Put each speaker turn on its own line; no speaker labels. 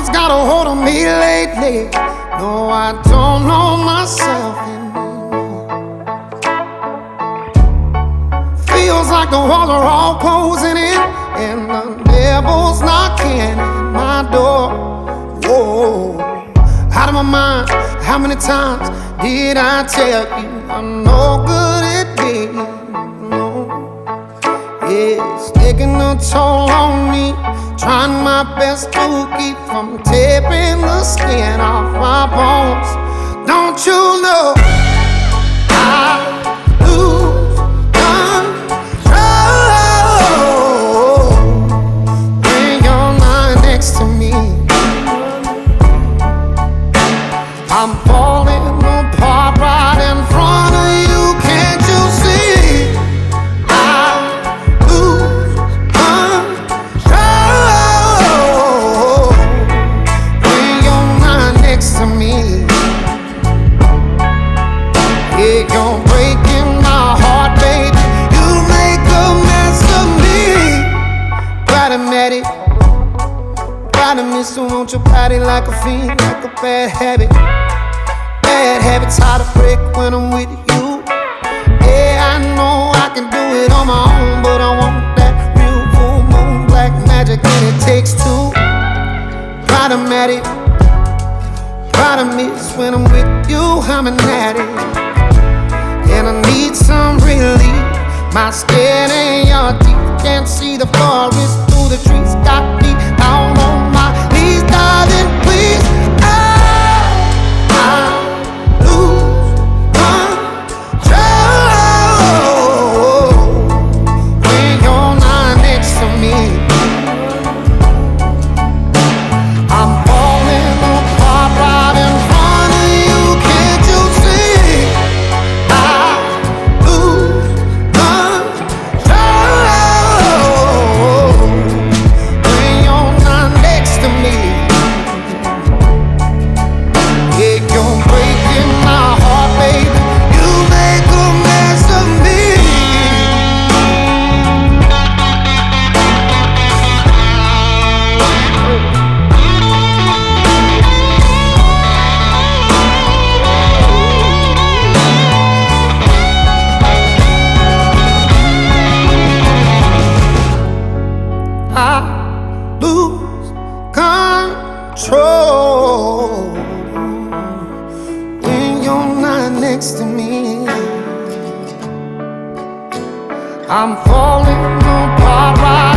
has got a hold of me lately. No, I don't know myself anymore. Feels like the walls are all closing in, and the devil's knocking at my door. Whoa, out of my mind. How many times did I tell you I'm no good at being alone? It's taking a toll on me, trying my best to keep from tearing the skin off my bones. Don't you know I lose control when you're not next to me? I'm falling apart right in front of you. Can't you see? I lose control when you're not next to me. Yeah, you're breaking my heart, baby. You make a mess of me. Problematic, so won't you party like a fiend, like a bad habit? Bad habits hard to break when I'm with you. Yeah, I know I can do it on my own, but I want that real full moon black magic, and it takes two. Problematic, problem is when I'm with you, I'm an addict, and I need some relief. My skin and your teeth can't see the forest through the trees. Got me down on my knees, darling, please. Control when you're not next to me. I'm falling apart right